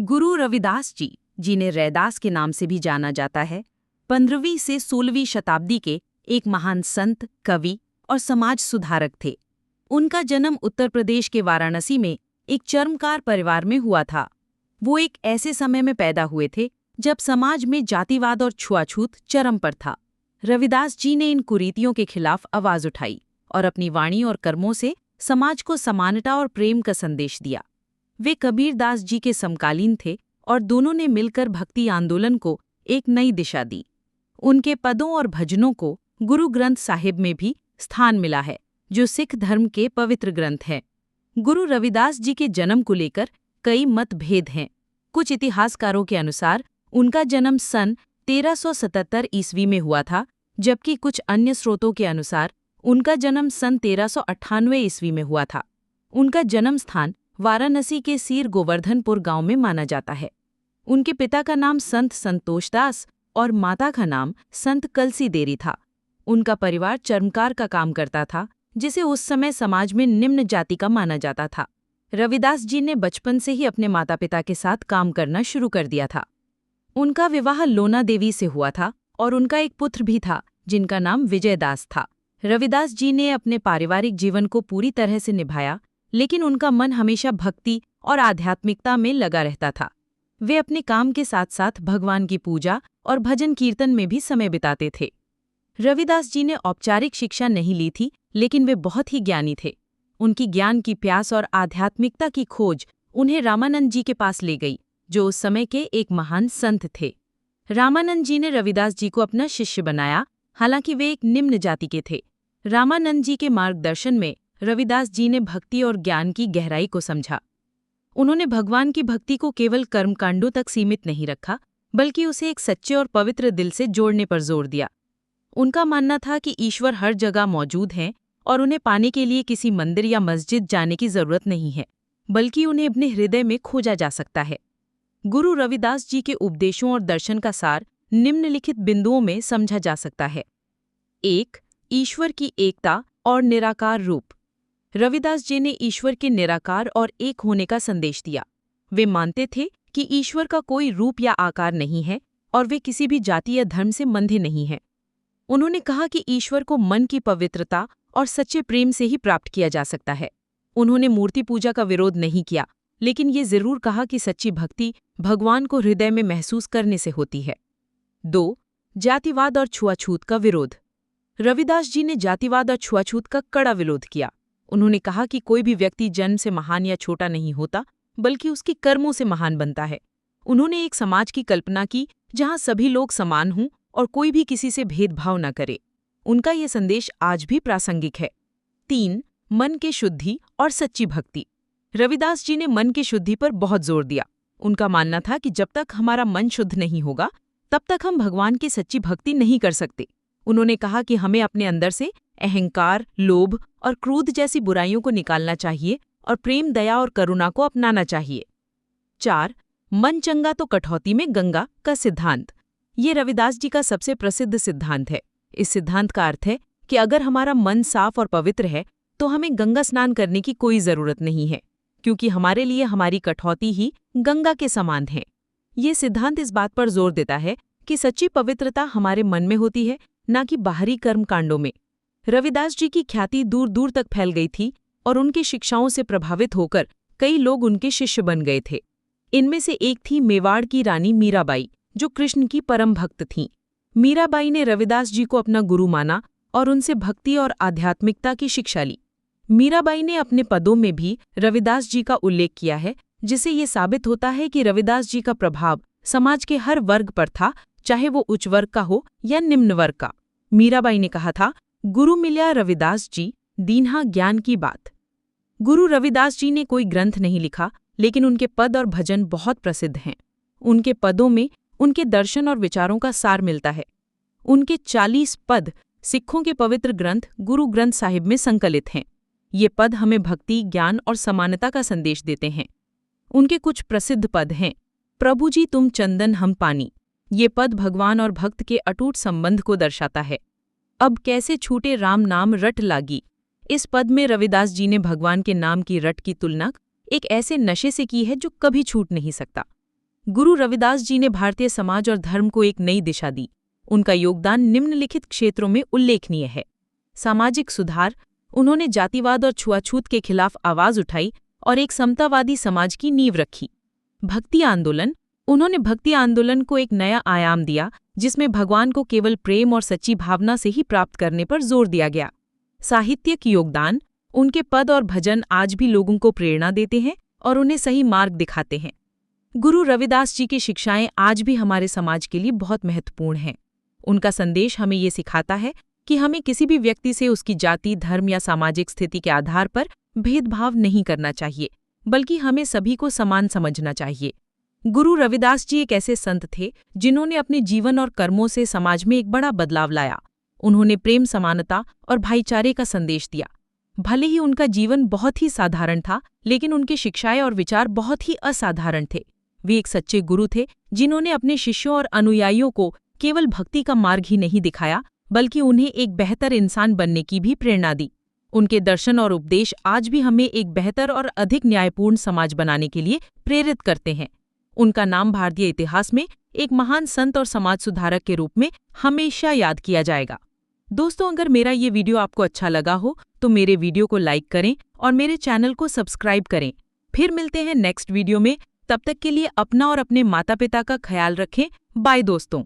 गुरु रविदास जी, जिन्हें रैदास के नाम से भी जाना जाता है, 15वीं से 16वीं शताब्दी के एक महान संत, कवि और समाज सुधारक थे। उनका जन्म उत्तर प्रदेश के वाराणसी में एक चर्मकार परिवार में हुआ था। वो एक ऐसे समय में पैदा हुए थे जब समाज में जातिवाद और छुआछूत चरम पर था। रविदास जी ने इन कुरीतियों के खिलाफ आवाज उठाई और अपनी वाणी और कर्मों से समाज को समानता और प्रेम का संदेश दिया। वे कबीरदास जी के समकालीन थे और दोनों ने मिलकर भक्ति आंदोलन को एक नई दिशा दी। उनके पदों और भजनों को गुरु ग्रंथ साहिब में भी स्थान मिला है, जो सिख धर्म के पवित्र ग्रंथ है। गुरु रविदास जी के जन्म को लेकर कई मतभेद हैं। कुछ इतिहासकारों के अनुसार उनका जन्म सन 1377 ईस्वी में हुआ था, जबकि कुछ अन्य स्रोतों के अनुसार उनका जन्म सन 1398 ईस्वी में हुआ था। उनका जन्म स्थान वाराणसी के सीर गोवर्धनपुर गांव में माना जाता है। उनके पिता का नाम संत संतोषदास और माता का नाम संत कलसी देरी था। उनका परिवार चर्मकार का काम करता था, जिसे उस समय समाज में निम्न जाति का माना जाता था। रविदास जी ने बचपन से ही अपने माता पिता के साथ काम करना शुरू कर दिया था। उनका विवाह लोना देवी से हुआ था और उनका एक पुत्र भी था, जिनका नाम विजयदास था। रविदास जी ने अपने पारिवारिक जीवन को पूरी तरह से निभाया, लेकिन उनका मन हमेशा भक्ति और आध्यात्मिकता में लगा रहता था। वे अपने काम के साथ साथ भगवान की पूजा और भजन कीर्तन में भी समय बिताते थे। रविदास जी ने औपचारिक शिक्षा नहीं ली थी, लेकिन वे बहुत ही ज्ञानी थे। उनकी ज्ञान की प्यास और आध्यात्मिकता की खोज उन्हें रामानंद जी के पास ले गई, जो उस समय के एक महान संत थे। रामानंद जी ने रविदास जी को अपना शिष्य बनाया, हालांकि वे एक निम्न जाति के थे। रामानंद जी के मार्गदर्शन में रविदास जी ने भक्ति और ज्ञान की गहराई को समझा। उन्होंने भगवान की भक्ति को केवल कर्मकांडों तक सीमित नहीं रखा, बल्कि उसे एक सच्चे और पवित्र दिल से जोड़ने पर जोर दिया। उनका मानना था कि ईश्वर हर जगह मौजूद हैं और उन्हें पाने के लिए किसी मंदिर या मस्जिद जाने की जरूरत नहीं है, बल्कि उन्हें अपने हृदय में खोजा जा सकता है। गुरु रविदास जी के उपदेशों और दर्शन का सार निम्नलिखित बिंदुओं में समझा जा सकता है। 1. ईश्वर की एकता और निराकार रूप। रविदास जी ने ईश्वर के निराकार और एक होने का संदेश दिया। वे मानते थे कि ईश्वर का कोई रूप या आकार नहीं है और वे किसी भी जाति या धर्म से बंधे नहीं हैं। उन्होंने कहा कि ईश्वर को मन की पवित्रता और सच्चे प्रेम से ही प्राप्त किया जा सकता है। उन्होंने मूर्ति पूजा का विरोध नहीं किया, लेकिन ये जरूर कहा कि सच्ची भक्ति भगवान को हृदय में महसूस करने से होती है। 2. जातिवाद और छुआछूत का विरोध। रविदास जी ने जातिवाद और छुआछूत का कड़ा विरोध किया। उन्होंने कहा कि कोई भी व्यक्ति जन्म से महान या छोटा नहीं होता, बल्कि उसके कर्मों से महान बनता है। उन्होंने एक समाज की कल्पना की जहां सभी लोग समान हों और कोई भी किसी से भेदभाव न करे। उनका ये संदेश आज भी प्रासंगिक है। 3. मन के शुद्धि और सच्ची भक्ति। रविदास जी ने मन की शुद्धि पर बहुत जोर दिया। उनका मानना था कि जब तक हमारा मन शुद्ध नहीं होगा, तब तक हम भगवान की सच्ची भक्ति नहीं कर सकते। उन्होंने कहा कि हमें अपने अंदर से अहंकार, लोभ और क्रोध जैसी बुराइयों को निकालना चाहिए और प्रेम, दया और करुणा को अपनाना चाहिए। 4. मन चंगा तो कठौती में गंगा का सिद्धांत। ये रविदास जी का सबसे प्रसिद्ध सिद्धांत है। इस सिद्धांत का अर्थ है कि अगर हमारा मन साफ और पवित्र है, तो हमें गंगा स्नान करने की कोई जरूरत नहीं है, क्योंकि हमारे लिए हमारी कठौती ही गंगा के समान है। ये सिद्धांत इस बात पर जोर देता है कि सच्ची पवित्रता हमारे मन में होती है, न कि बाहरी कर्मकांडों में। रविदास जी की ख्याति दूर दूर तक फैल गई थी और उनकी शिक्षाओं से प्रभावित होकर कई लोग उनके शिष्य बन गए थे। इनमें से एक थी मेवाड़ की रानी मीराबाई, जो कृष्ण की परम भक्त थीं। मीराबाई ने रविदास जी को अपना गुरु माना और उनसे भक्ति और आध्यात्मिकता की शिक्षा ली। मीराबाई ने अपने पदों में भी रविदास जी का उल्लेख किया है, जिससे ये साबित होता है कि रविदास जी का प्रभाव समाज के हर वर्ग पर था, चाहे वो उच्च वर्ग का हो या निम्न वर्ग का। मीराबाई ने कहा था, गुरु मिल्या रविदास जी, दीन्हा ज्ञान की बात। गुरु रविदास जी ने कोई ग्रंथ नहीं लिखा, लेकिन उनके पद और भजन बहुत प्रसिद्ध हैं। उनके पदों में उनके दर्शन और विचारों का सार मिलता है। उनके 40 पद सिखों के पवित्र ग्रंथ गुरु ग्रंथ साहिब में संकलित हैं। ये पद हमें भक्ति, ज्ञान और समानता का संदेश देते हैं। उनके कुछ प्रसिद्ध पद हैं। प्रभु जी तुम चंदन हम पानी। ये पद भगवान और भक्त के अटूट संबंध को दर्शाता है। अब कैसे छूटे राम नाम रट लागी। इस पद में रविदास जी ने भगवान के नाम की रट की तुलना एक ऐसे नशे से की है जो कभी छूट नहीं सकता। गुरु रविदास जी ने भारतीय समाज और धर्म को एक नई दिशा दी। उनका योगदान निम्नलिखित क्षेत्रों में उल्लेखनीय है। सामाजिक सुधार, उन्होंने जातिवाद और छुआछूत के खिलाफ आवाज उठाई और एक समतावादी समाज की नींव रखी। भक्ति आंदोलन, उन्होंने भक्ति आंदोलन को एक नया आयाम दिया जिसमें भगवान को केवल प्रेम और सच्ची भावना से ही प्राप्त करने पर जोर दिया गया। साहित्यिक योगदान, उनके पद और भजन आज भी लोगों को प्रेरणा देते हैं और उन्हें सही मार्ग दिखाते हैं। गुरु रविदास जी की शिक्षाएं आज भी हमारे समाज के लिए बहुत महत्वपूर्ण हैं। उनका संदेश हमें ये सिखाता है कि हमें किसी भी व्यक्ति से उसकी जाति, धर्म या सामाजिक स्थिति के आधार पर भेदभाव नहीं करना चाहिए, बल्कि हमें सभी को समान समझना चाहिए। गुरु रविदास जी एक ऐसे संत थे जिन्होंने अपने जीवन और कर्मों से समाज में एक बड़ा बदलाव लाया। उन्होंने प्रेम, समानता और भाईचारे का संदेश दिया। भले ही उनका जीवन बहुत ही साधारण था, लेकिन उनकी शिक्षाएं और विचार बहुत ही असाधारण थे। वे एक सच्चे गुरु थे जिन्होंने अपने शिष्यों और अनुयायियों को केवल भक्ति का मार्ग ही नहीं दिखाया, बल्कि उन्हें एक बेहतर इंसान बनने की भी प्रेरणा दी। उनके दर्शन और उपदेश आज भी हमें एक बेहतर और अधिक न्यायपूर्ण समाज बनाने के लिए प्रेरित करते हैं। उनका नाम भारतीय इतिहास में एक महान संत और समाज सुधारक के रूप में हमेशा याद किया जाएगा। दोस्तों, अगर मेरा ये वीडियो आपको अच्छा लगा हो तो मेरे वीडियो को लाइक करें और मेरे चैनल को सब्सक्राइब करें। फिर मिलते हैं नेक्स्ट वीडियो में। तब तक के लिए अपना और अपने माता पिता का ख्याल रखें। बाय दोस्तों।